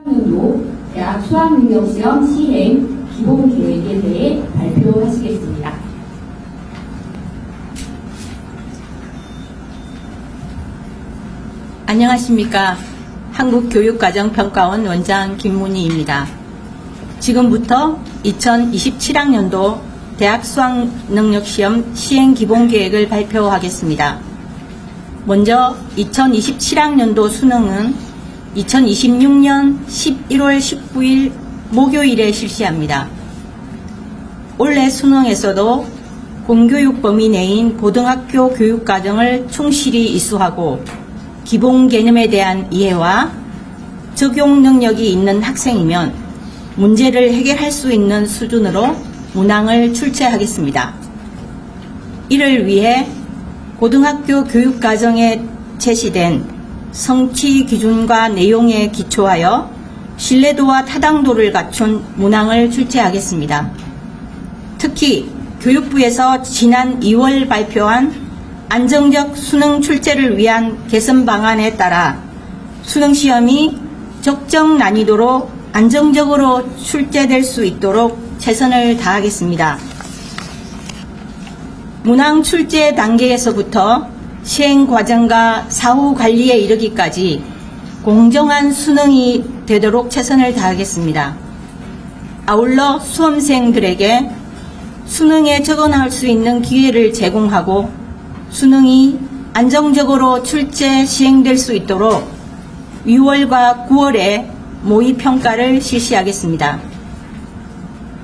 2023년도 대학 수학능력시험 시행 기본계획에 대해 발표하시겠습니다. 안녕하십니까. 한국교육과정평가원 원장 김문희입니다. 지금부터 2027학년도 대학 수학능력시험 시행 기본계획을 발표하겠습니다. 먼저 2027학년도 수능은 2026년 11월 19일 목요일에 실시합니다. 올해 수능에서도 공교육 범위 내인 고등학교 교육과정을 충실히 이수하고 기본 개념에 대한 이해와 적용 능력이 있는 학생이면 문제를 해결할 수 있는 수준으로 문항을 출제하겠습니다. 이를 위해 고등학교 교육과정에 제시된 성취 기준과 내용에 기초하여 신뢰도와 타당도를 갖춘 문항을 출제하겠습니다. 특히 교육부에서 지난 2월 발표한 안정적 수능 출제를 위한 개선 방안에 따라 수능시험이 적정 난이도로 안정적으로 출제될 수 있도록 최선을 다하겠습니다. 문항 출제 단계에서부터 시행 과정과 사후 관리에 이르기까지 공정한 수능이 되도록 최선을 다하겠습니다. 아울러 수험생들에게 수능에 적응할 수 있는 기회를 제공하고 수능이 안정적으로 출제 시행될 수 있도록 6월과 9월에 모의평가를 실시하겠습니다.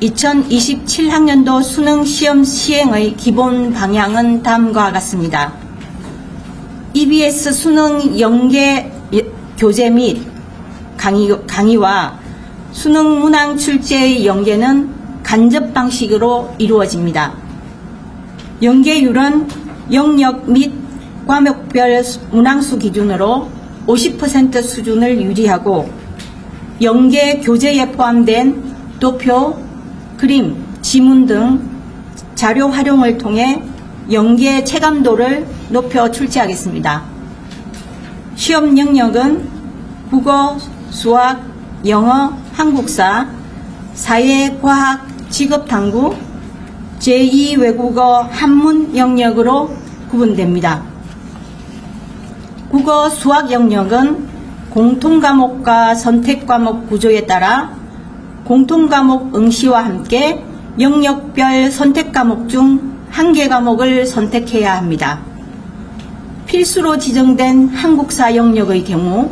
2027학년도 수능 시험 시행의 기본 방향은 다음과 같습니다. EBS 수능 연계 교재 및 강의와 수능 문항 출제의 연계는 간접 방식으로 이루어집니다. 연계율은 영역 및 과목별 문항수 기준으로 50% 수준을 유지하고 연계 교재에 포함된 도표, 그림, 지문 등 자료 활용을 통해 연계 체감도를 높여 출제하겠습니다. 시험 영역은 국어, 수학, 영어, 한국사, 사회, 과학, 직업탐구, 제2외국어 한문 영역으로 구분됩니다. 국어, 수학 영역은 공통과목과 선택과목 구조에 따라 공통과목 응시와 함께 영역별 선택과목 중 1개 과목을 선택해야 합니다. 필수로 지정된 한국사 영역의 경우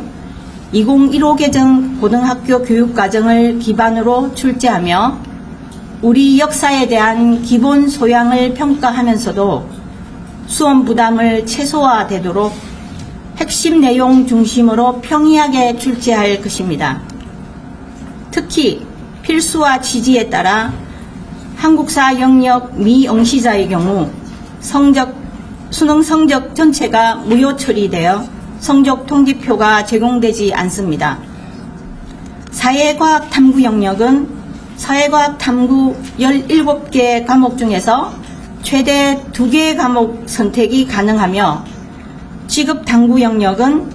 2015 개정 고등학교 교육과정을 기반으로 출제하며 우리 역사에 대한 기본 소양을 평가하면서도 수험 부담을 최소화되도록 핵심 내용 중심으로 평이하게 출제할 것입니다. 특히 필수와 취지에 따라 한국사 영역 미응시자의 경우 수능 성적 전체가 무효 처리되어 성적 통지표가 제공되지 않습니다. 사회과학 탐구 영역은 사회과학 탐구 17개 과목 중에서 최대 2개 과목 선택이 가능하며 직업탐구 영역은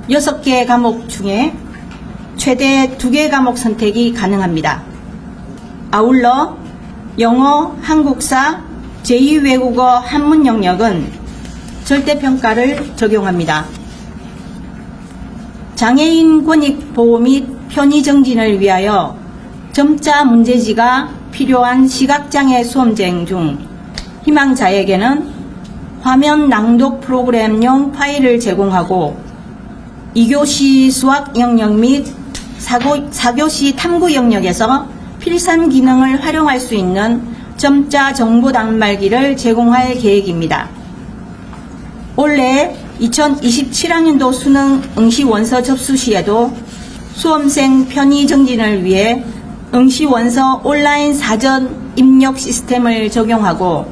6개 과목 중에 최대 2개 과목 선택이 가능합니다. 아울러 영어, 한국사, 제2외국어 한문 영역은 절대평가를 적용합니다. 장애인 권익 보호 및 편의 정진을 위하여 점자 문제지가 필요한 시각장애 수험생 중 희망자에게는 화면 낭독 프로그램용 파일을 제공하고 2교시 수학 영역 및 4교시 탐구 영역에서 필산 기능을 활용할 수 있는 점자 정보 단말기를 제공할 계획입니다. 올해 2027학년도 수능 응시 원서 접수 시에도 수험생 편의 정진을 위해 응시 원서 온라인 사전 입력 시스템을 적용하고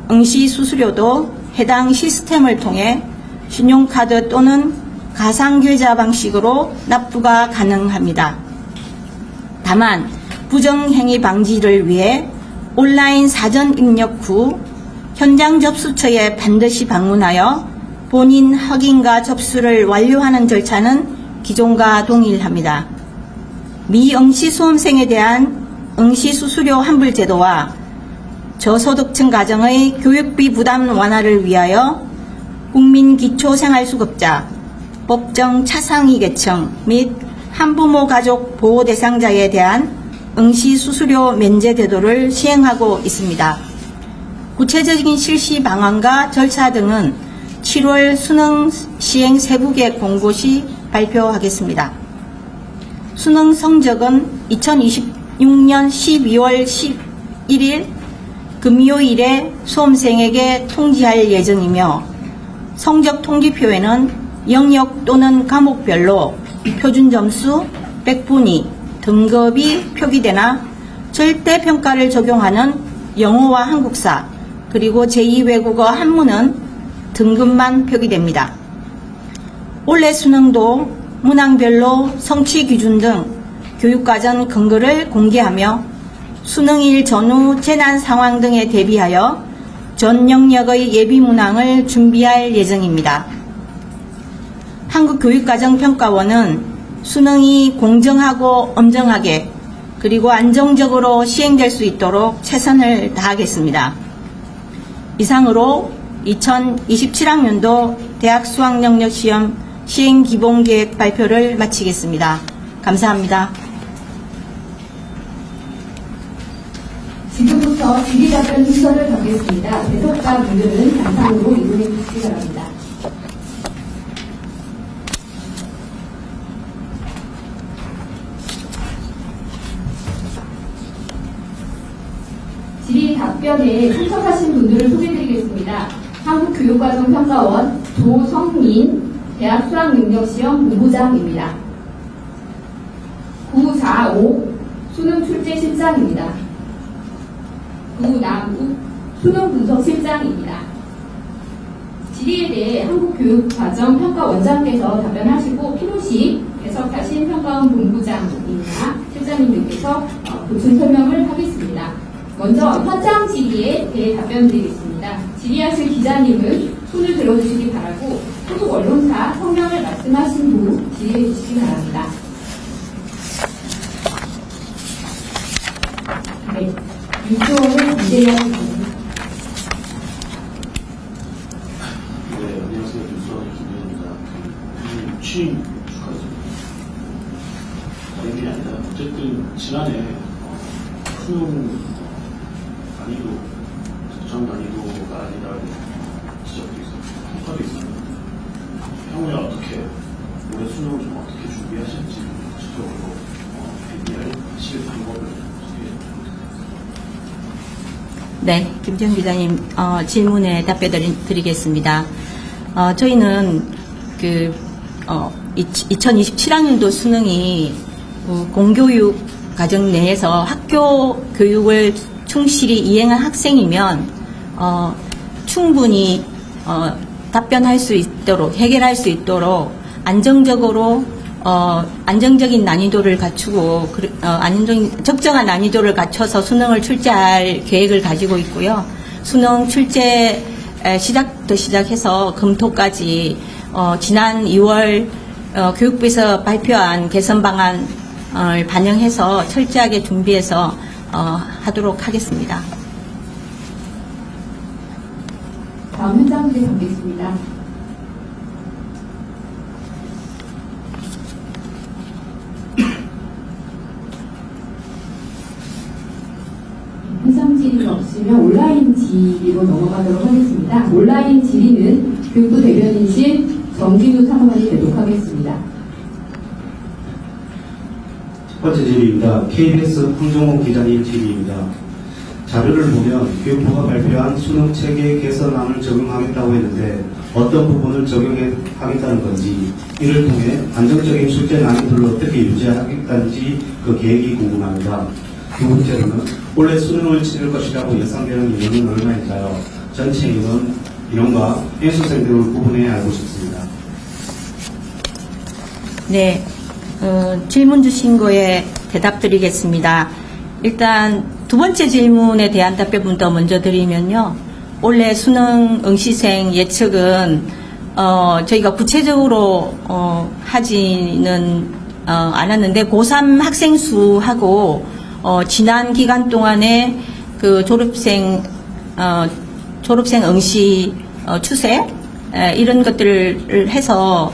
응시 수수료도 해당 시스템을 통해 신용카드 또는 가상계좌 방식으로 납부가 가능합니다. 다만 부정행위 방지를 위해 온라인 사전 입력 후 현장 접수처에 반드시 방문하여 본인 확인과 접수를 완료하는 절차는 기존과 동일합니다. 미응시 수험생에 대한 응시 수수료 환불 제도와 저소득층 가정의 교육비 부담 완화를 위하여 국민기초생활수급자, 법정 차상위 계층 및 한부모 가족 보호 대상자에 대한 응시 수수료 면제 제도를 시행하고 있습니다. 구체적인 실시 방안과 절차 등은 7월 수능 시행 세부계획 공고 시 발표하겠습니다. 수능 성적은 2026년 12월 11일 금요일에 수험생에게 통지할 예정이며 성적 통지표에는 영역 또는 과목별로 표준점수 100분위 등급이 표기되나 절대평가를 적용하는 영어와 한국사 그리고 제2외국어 한문은 등급만 표기됩니다. 올해 수능도 문항별로 성취 기준 등 교육과정 근거를 공개하며 수능일 전후 재난 상황 등에 대비하여 전 영역의 예비 문항을 준비할 예정입니다. 한국교육과정평가원은 수능이 공정하고 엄정하게 그리고 안정적으로 시행될 수 있도록 최선을 다하겠습니다. 이상으로 2027학년도 대학 수학능력시험 시행기본계획 발표를 마치겠습니다. 감사합니다. 지금부터 질의답변 순서를 정하겠습니다. 대석자 분들은 단상으로 이동해 주시기 바랍니다. 질의답변에 참석하신 분들을 소개드리겠습니다. 한국교육과정평가원 조성민 대학 수학능력시험 본부장입니다. 945 수능출제실장입니다. 구남욱 수능분석실장입니다. 질의에 대해 한국교육과정평가원장께서 답변하시고 필요시 해석하신 평가원 본부장이나 실장님들께서 보충 설명을 하겠습니다. 먼저 현장 질의에 대해 답변드리겠습니다. 질의하실 기자님은 손을 들어주시기 바라고 소속 언론사 성명을 말씀하신 후 질의해 주시기 바랍니다. 네. 유수원의 이재영 의원님. 네, 안녕하세요. 유수원의 김재영입니다. 취임 축하드립니다. 다른 게 아니라 어쨌든 지난해 수능 난이도, 특정 난이도가 아니라는 지적도 있었고 평가도 있었는데 향후에 어떻게 올해 수능을 좀 어떻게 준비하실지 구체적으로 준비하실 방법을 네, 김정 기자님 질문에 답변 드리겠습니다. 저희는 2027학년도 수능이 공교육 과정 내에서 학교 교육을 충실히 이행한 학생이면 충분히 답변할 수 있도록 해결할 수 있도록 안정적으로 안정적인 난이도를 갖추고 적정한 난이도를 갖춰서 수능을 출제할 계획을 가지고 있고요. 수능 출제 시작해서 검토까지 지난 2월 교육부에서 발표한 개선 방안을 반영해서 철저하게 준비해서 하도록 하겠습니다. 다음 현장들이 가겠습니다. 현장 질의가 없으면 온라인 질의로 넘어가도록 하겠습니다. 온라인 질의는 교육부 대변인실 정진우 사무관이 대독하겠습니다. 첫 번째 질의입니다. KBS 황정호 기자님 질의입니다. 자료를 보면 교육부가 발표한 수능 체계 개선안을 적용하겠다고 했는데 어떤 부분을 적용하겠다는 건지, 이를 통해 안정적인 출제 난이도를 어떻게 유지하겠다는지 그 계획이 궁금합니다. 두 번째로는 올해 수능을 치를 것이라고 예상되는 인원은 얼마인가요? 전체 인원과 연수생 등을 구분해 알고 싶습니다. 네, 질문 주신 거에 대답 드리겠습니다. 일단 두 번째 질문에 대한 답변부터 먼저 드리면요. 올해 수능 응시생 예측은 저희가 구체적으로 하지는 안 왔는데 고3 학생 수하고 지난 기간 동안에 그 졸업생 응시 추세 이런 것들을 해서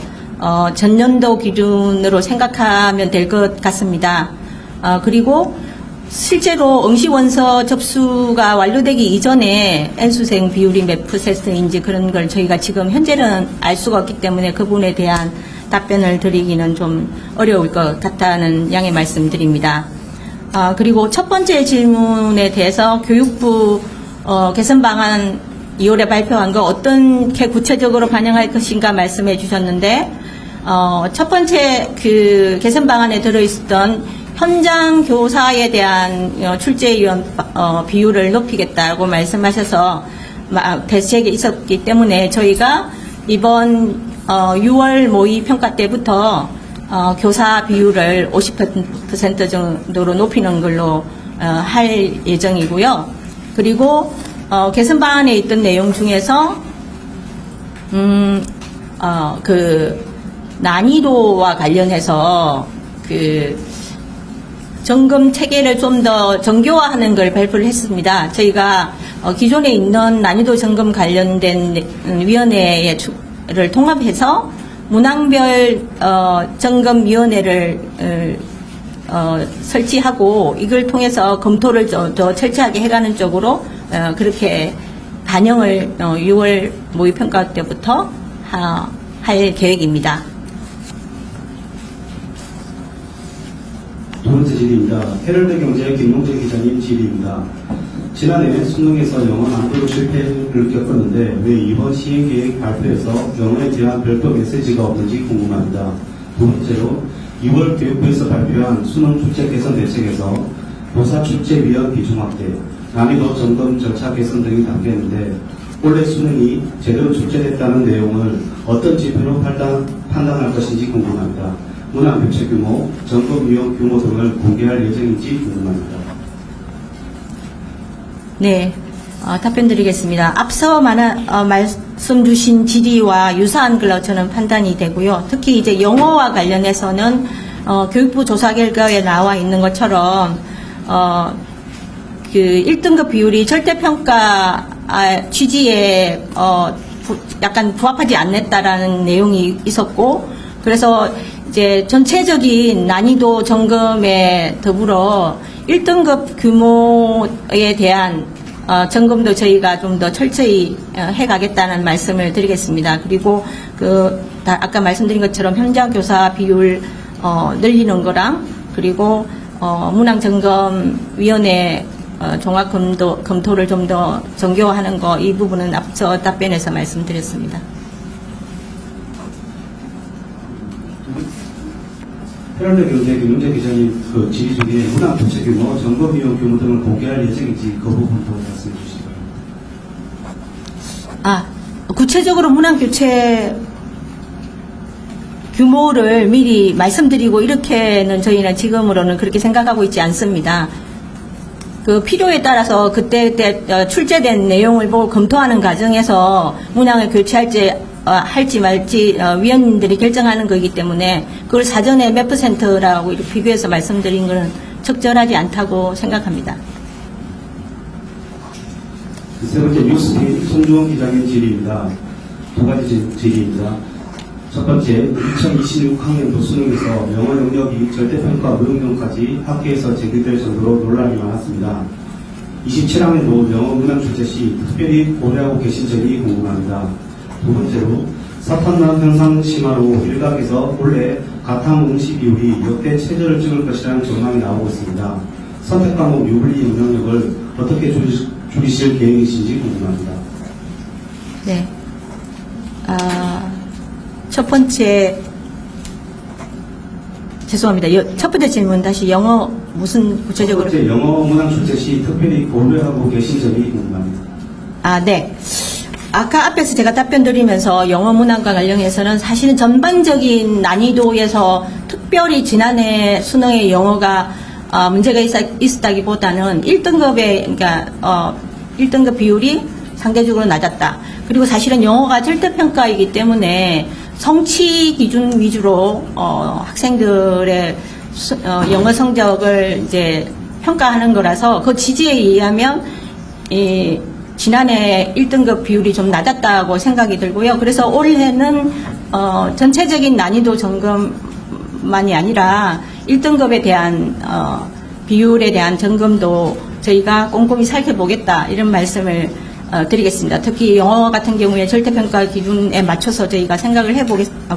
전년도 기준으로 생각하면 될 것 같습니다. 그리고 실제로 응시원서 접수가 완료되기 이전에 N수생 비율이 몇 %인지 그런 걸 저희가 지금 현재는 알 수가 없기 때문에 그 부분에 대한 답변을 드리기는 좀 어려울 것 같다는 양해 말씀드립니다. 그리고 첫 번째 질문에 대해서 교육부 개선 방안 2월에 발표한 거 어떻게 구체적으로 반영할 것인가 말씀해 주셨는데 첫 번째 그 개선 방안에 들어있었던 현장 교사에 대한 출제 위원 비율을 높이겠다고 말씀하셔서 대책이 있었기 때문에 저희가 이번 6월 모의 평가 때부터 교사 비율을 50% 정도로 높이는 걸로 할 예정이고요. 그리고 개선 방안에 있던 내용 중에서 그 난이도와 관련해서 그 점검 체계를 좀 더 정교화하는 걸 발표를 했습니다. 저희가 기존에 있는 난이도 점검 관련된 위원회를 통합해서 문항별 점검위원회를 설치하고 이걸 통해서 검토를 더 철저하게 해가는 쪽으로 그렇게 반영을 6월 모의평가 때부터 할 계획입니다. 두 번째 질의입니다. 헤럴드 경제 김용재 기자님 질의입니다. 지난해 수능에서 영어 난이도 실패를 겪었는데 왜 이번 시행계획 발표에서 영어에 대한 별도 메시지가 없는지 궁금합니다. 두 번째로 2월 교육부에서 발표한 수능 출제 개선 대책에서 교사 출제위원 비중 확대, 난이도 점검 절차 개선 등이 담겼는데 올해 수능이 제대로 출제됐다는 내용을 어떤 지표로 판단할 것인지 궁금합니다. 문항 교체 규모, 점검 위원 규모 등을 공개할 예정인지 궁금합니다. 네, 답변 드리겠습니다. 앞서 말씀 주신 질의와 유사한 걸로 저는 판단이 되고요. 특히 이제 영어와 관련해서는 교육부 조사 결과에 나와 있는 것처럼 그 1등급 비율이 절대평가 취지에 약간 부합하지 않았다라는 내용이 있었고, 그래서 이제 전체적인 난이도 점검에 더불어 1등급 규모에 대한 점검도 저희가 좀 더 철저히 해가겠다는 말씀을 드리겠습니다. 그리고 아까 말씀드린 것처럼 현장 교사 비율 늘리는 거랑 그리고 문항점검위원회 종합 검토를 좀 더 정교화하는 거, 이 부분은 앞서 답변에서 말씀드렸습니다. 헤럴드 경제 김용재 기자님 그 질의 중에 문항 교체 규모, 점검위원 규모 등을 공개할 예정인지 그 부분도 말씀해 주시기 바랍니다. 구체적으로 문항 교체 규모를 미리 말씀드리고 이렇게는 저희는 지금으로는 그렇게 생각하고 있지 않습니다. 그 필요에 따라서 그때 출제된 내용을 보고 검토하는 과정에서 문항을 할지 말지 위원님들이 결정하는 거기 때문에 그걸 사전에 몇 %라고 이렇게 비교해서 말씀드린 것은 적절하지 않다고 생각합니다. 세 번째 뉴스픽 송주원 기자님 질의입니다. 두 가지 질의입니다. 첫 번째, 2026학년도 수능에서 영어 영역이 절대평가 무용론까지 학계에서 제기될 정도로 논란이 많았습니다. 27학년도 영어 문항 출제 시 특별히 고려하고 계신 점이 궁금합니다. 두 번째로, 사탄난 현상 심화로 일각에서 올해 가탕 응시 비율이 역대 최저를 찍을 것이라는 전망이 나오고 있습니다. 선택 과목 유불리 영향력을 어떻게 줄이실 계획이신지 궁금합니다. 네. 첫 번째, 죄송합니다. 첫 번째 질문 다시 영어 무슨 구체적으로? 첫 번째, 영어 문항 출제 시 특별히 고려하고 계신 점이 궁금합니다. 네. 아까 앞에서 제가 답변 드리면서 영어 문항과 관련해서는 사실은 전반적인 난이도에서 특별히 지난해 수능의 영어가 문제가 있었다기보다는 1등급의, 그러니까 1등급 비율이 상대적으로 낮았다. 그리고 사실은 영어가 절대평가이기 때문에 성취 기준 위주로 학생들의 영어 성적을 이제 평가하는 거라서 그 지지에 의하면 지난해 1등급 비율이 좀 낮았다고 생각이 들고요. 그래서 올해는 전체적인 난이도 점검만이 아니라 1등급에 대한 비율에 대한 점검도 저희가 꼼꼼히 살펴보겠다 이런 말씀을 드리겠습니다. 특히 영어 같은 경우에 절대평가 기준에 맞춰서 저희가 생각을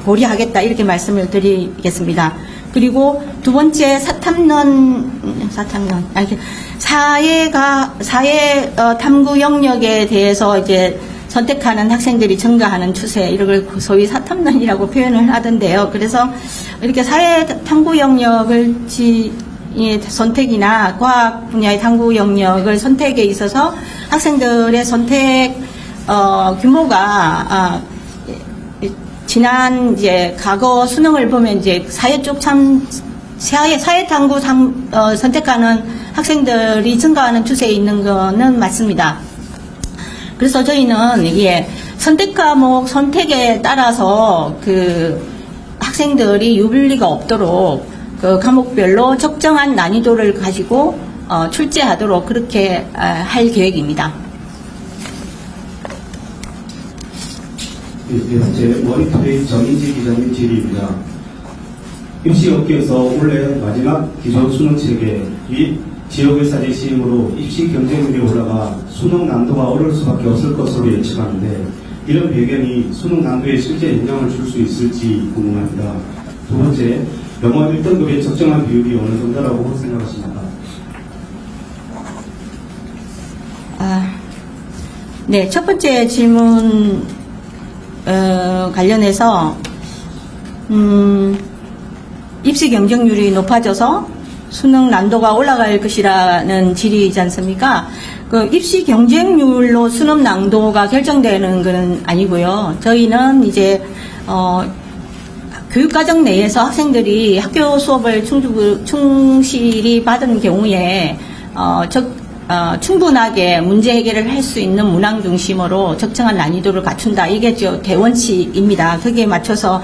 고려하겠다 이렇게 말씀을 드리겠습니다. 그리고 두 번째 사회 탐구 영역에 대해서 이제 선택하는 학생들이 증가하는 추세, 이걸 소위 사탐론이라고 표현을 하던데요. 그래서 이렇게 사회 탐구 영역을 선택이나 과학 분야의 탐구 영역을 선택에 있어서 학생들의 선택 규모가 지난 이제 과거 수능을 보면 이제 사회 쪽 사회 탐구 선택하는 학생들이 증가하는 추세에 있는 거는 맞습니다. 그래서 저희는 이게 선택 과목 선택에 따라서 그 학생들이 유불리가 없도록 그 과목별로 적정한 난이도를 가지고 출제하도록 그렇게 할 계획입니다. 네 번째, 머니터링 정인지 기자님 질의입니다. 입시업계에서 올해 마지막 기존 수능 체계 및 지역의사제 시행으로 입시 경쟁률이 올라가 수능 난도가 어려울 수밖에 없을 것으로 예측하는데 이런 배경이 수능 난도에 실제 영향을 줄 수 있을지 궁금합니다. 두 번째, 영어 1등급의 적정한 비율이 어느 정도라고 생각하십니까? 네, 첫 번째 질문 관련해서 입시 경쟁률이 높아져서 수능 난도가 올라갈 것이라는 질의이지 않습니까? 그 입시 경쟁률로 수능 난도가 결정되는 것은 아니고요. 저희는 이제 교육과정 내에서 학생들이 학교 수업을 충실히 받은 경우에 충분하게 문제 해결을 할 수 있는 문항 중심으로 적정한 난이도를 갖춘다. 이게 대원칙입니다. 거기에 맞춰서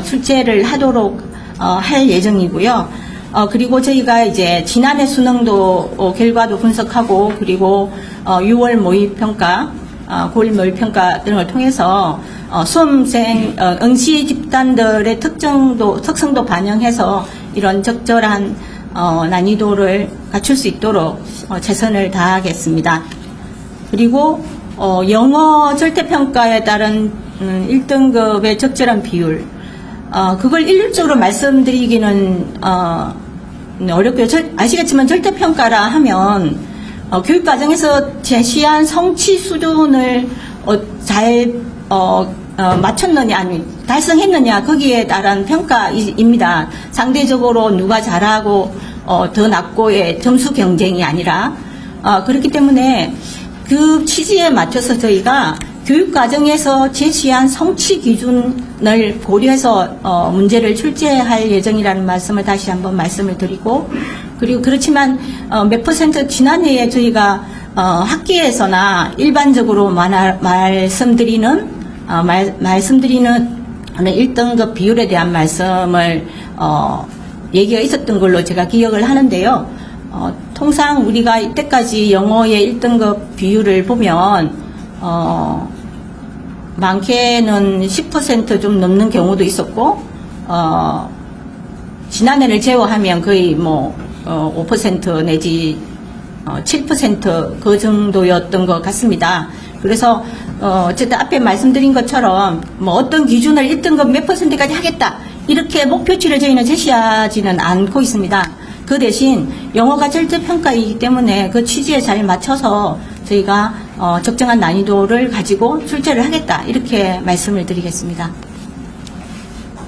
출제를 하도록 할 예정이고요. 그리고 저희가 이제 지난해 수능도 결과도 분석하고 그리고 6월 모의평가, 9월 모의평가 등을 통해서 수험생 응시 집단들의 특성도 반영해서 이런 적절한 난이도를 갖출 수 있도록 최선을 다하겠습니다. 그리고 영어 절대평가에 따른 1등급의 적절한 비율, 그걸 일률적으로 말씀드리기는 어렵고요. 아시겠지만 절대평가라 하면 교육과정에서 제시한 성취 수준을 잘 맞췄느냐 아니 달성했느냐 거기에 따른 평가입니다. 상대적으로 누가 잘하고 더 낮고의 점수 경쟁이 아니라 그렇기 때문에 그 취지에 맞춰서 저희가 교육과정에서 제시한 성취 기준을 고려해서 문제를 출제할 예정이라는 말씀을 다시 한번 말씀을 드리고, 그리고 그렇지만 몇 퍼센트 지난해에 저희가 학계에서나 일반적으로 말씀드리는 1등급 비율에 대한 말씀을 얘기가 있었던 걸로 제가 기억을 하는데요. 통상 우리가 이때까지 영어의 1등급 비율을 보면 많게는 10% 좀 넘는 경우도 있었고, 지난해를 제외하면 거의 5% 내지 7% 그 정도였던 것 같습니다. 그래서 어쨌든 앞에 말씀드린 것처럼 어떤 기준을 1등급 몇 %까지 하겠다 이렇게 목표치를 저희는 제시하지는 않고 있습니다. 그 대신 영어가 절대평가이기 때문에 그 취지에 잘 맞춰서 저희가 적정한 난이도를 가지고 출제를 하겠다 이렇게 말씀을 드리겠습니다.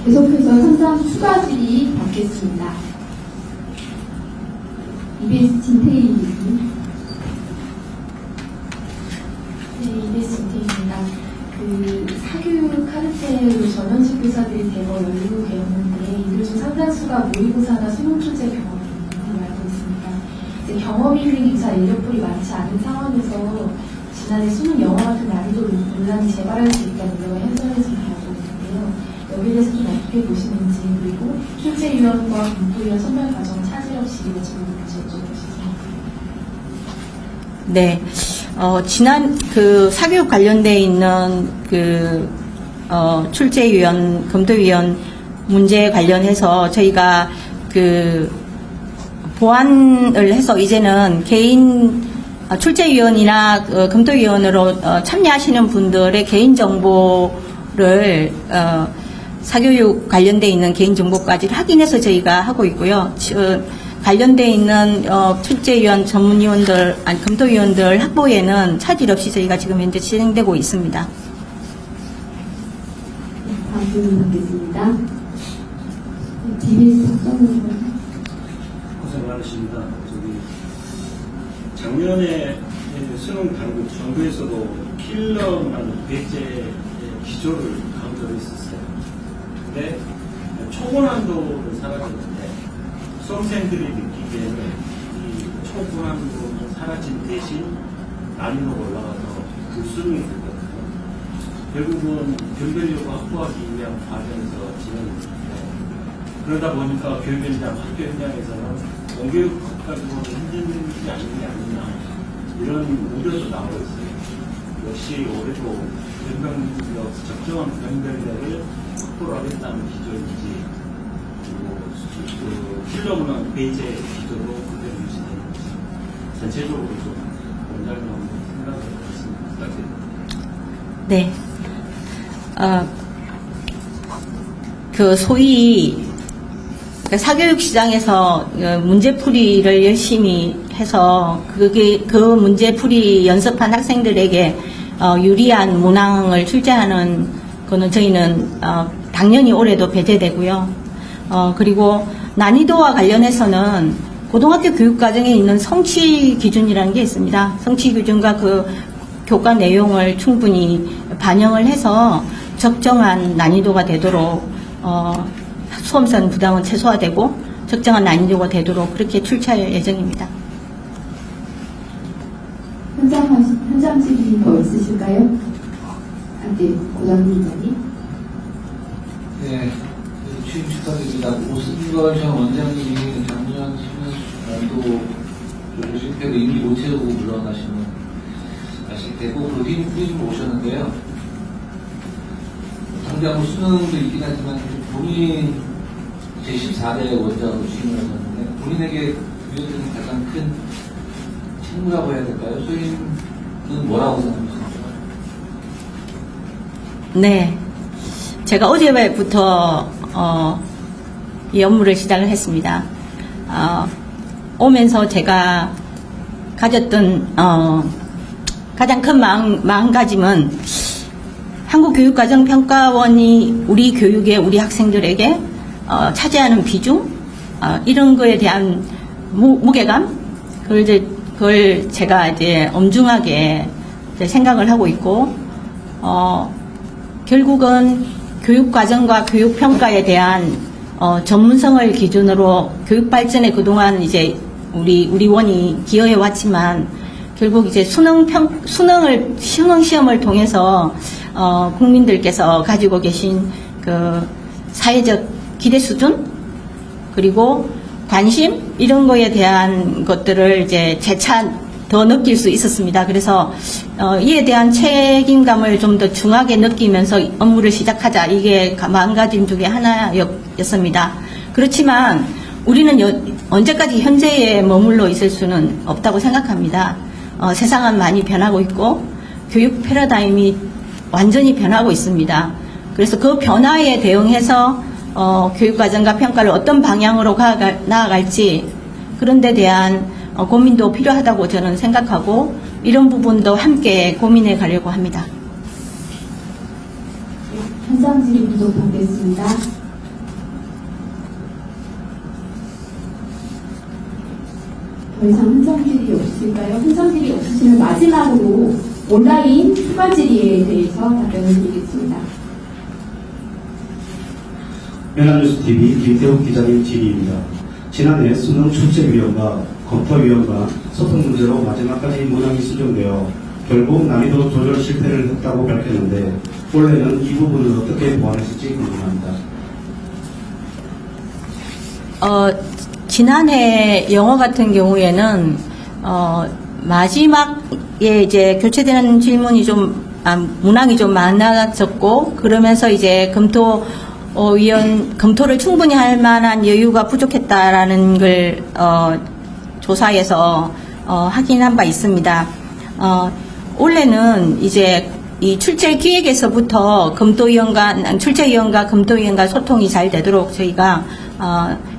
계속해서 현장 추가 질의 받겠습니다. EBS 진태희님. 네, EBS 진태희입니다. 사교육 카르텔로 전원직 교사들이 대거 열리고 계었는데 이들 중 상당수가 모의고사나 수능 출제 경험이 있는 걸로 알고 있습니다. 이제 경험이 있는 교사 인력풀이 많지 않은 상황에서 지난해 수능 영어 같은 난이도 논란이 재발할 수 있다는 우려가 현장에서 나오고 있는데요. 여기에 대해서 좀 어떻게 보시는지, 그리고 출제위원과 공부위원 선발 과정 차질 없이 이루어지는지 여쭤보겠습니다. 네, 지난 그 사교육 관련돼 있는 출제위원, 검토위원 문제 관련해서 저희가 보완을 해서 이제는 개인 출제위원이나 검토위원으로 참여하시는 분들의 개인정보를 사교육 관련돼 있는 개인정보까지 확인해서 저희가 하고 있고요. 관련돼 있는 출제위원, 전문위원들, 검토위원들 확보에는 차질 없이 저희가 지금 현재 진행되고 있습니다. 다음 질문 받겠습니다. DBS 박정훈 고생 많으십니다. 작년에 수능 당국 정부에서도 킬러라는 배제 기조를 강조를 했었어요. 근데 초고난도를 사라졌는데 수험생들이 느끼기에는 이 초고난도는 사라진 대신 난이도가 올라가서 그 수능이 됐거든요. 결국은 변별력을 확보하기 위한 과정에서 진행됩니다. 그러다 보니까 교육 현장, 학교 현장에서는 공교육 가지고는 힘든 게 아니냐 이런 우려도 나오고 있어요. 역시 올해도 변별력, 적정한 변별력을 확보를 하겠다는 기조인지, 그리고 킬러 문항 베이제 기조로 그대로 유지되는지 전체적으로 좀 원장님 한번 생각을 해보겠습니다. 네. 소위 사교육 시장에서 문제풀이를 열심히 해서 그 문제풀이 연습한 학생들에게 유리한 문항을 출제하는 거는 저희는 당연히 올해도 배제되고요. 그리고 난이도와 관련해서는 고등학교 교육과정에 있는 성취 기준이라는 게 있습니다. 성취 기준과 그 교과 내용을 충분히 반영을 해서 적정한 난이도가 되도록 수험생 부담은 최소화되고 적정한 난이도가 되도록 그렇게 출제할 예정입니다. 현장 질문이 더 있으실까요? 네, 고정민 기자님. 네, 취임 축하드립니다. 오승걸 전 원장님이 작년 수능도 실패로 임기 못 채우고 물러나시는 아실 테고, 그 후임 오셨는데요. 당장 수능도 있긴 하지만 본인 제14대 원장으로 취임을 하셨는데, 본인에게 부여되는 가장 큰 책무라고 해야 될까요? 소임은 뭐라고 생각하십니까? 네. 제가 어제부터 이 업무를 시작을 했습니다. 오면서 제가 가졌던 가장 큰 마음가짐은 한국교육과정평가원이 우리 교육에 우리 학생들에게 차지하는 비중, 이런 거에 대한 무게감, 그걸 제가 이제 엄중하게 이제 생각을 하고 있고, 결국은 교육과정과 교육평가에 대한 전문성을 기준으로 교육 발전에 그동안 이제 우리 원이 기여해 왔지만, 결국 이제 수능 시험을 통해서 국민들께서 가지고 계신 그 사회적 기대 수준, 그리고 관심, 이런 거에 대한 것들을 이제 재차 더 느낄 수 있었습니다. 그래서 이에 대한 책임감을 좀 더 중하게 느끼면서 업무를 시작하자, 이게 마음가짐 중에 하나였습니다. 그렇지만 우리는 언제까지 현재에 머물러 있을 수는 없다고 생각합니다. 세상은 많이 변하고 있고 교육 패러다임이 완전히 변하고 있습니다. 그래서 그 변화에 대응해서 교육과정과 평가를 어떤 방향으로 나아갈지, 그런 데 대한 고민도 필요하다고 저는 생각하고, 이런 부분도 함께 고민해 가려고 합니다. 현장 질문 좀 받겠습니다. 더 이상 현장 질의 없으실까요? 현장 질의 없으시면 마지막으로 온라인 추가 질의에 대해서 답변을 드리겠습니다. 연합뉴스TV 김태욱 기자님 질의입니다. 지난해 수능 출제위원과 검토위원과 소통 문제로 마지막까지 문항이 수정되어 결국 난이도 조절 실패를 했다고 밝혔는데 원래는 이 부분을 어떻게 보완했을지 궁금합니다. 지난해 영어 같은 경우에는 마지막에 이제 교체되는 질문이 좀 문항이 좀 많아졌고 그러면서 이제 검토를 충분히 할 만한 여유가 부족했다라는 걸 조사에서 확인한 바 있습니다. 원래는 이제 이 출제 기획에서부터 출제위원과 검토위원과 소통이 잘 되도록 저희가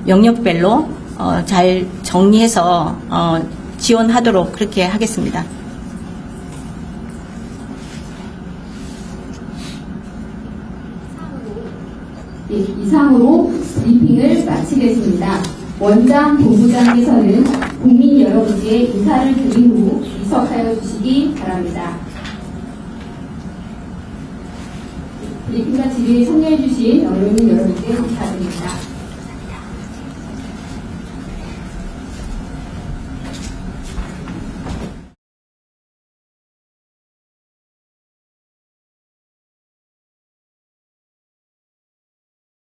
영역별로 잘 정리해서 지원하도록 그렇게 하겠습니다. 예, 이상으로 브리핑을 마치겠습니다. 원장, 본부장께서는 국민 여러분께 인사를 드린 후 이석하여 주시기 바랍니다. 브리핑과 질의에 참여해 주신 언론인 여러분께 감사드립니다.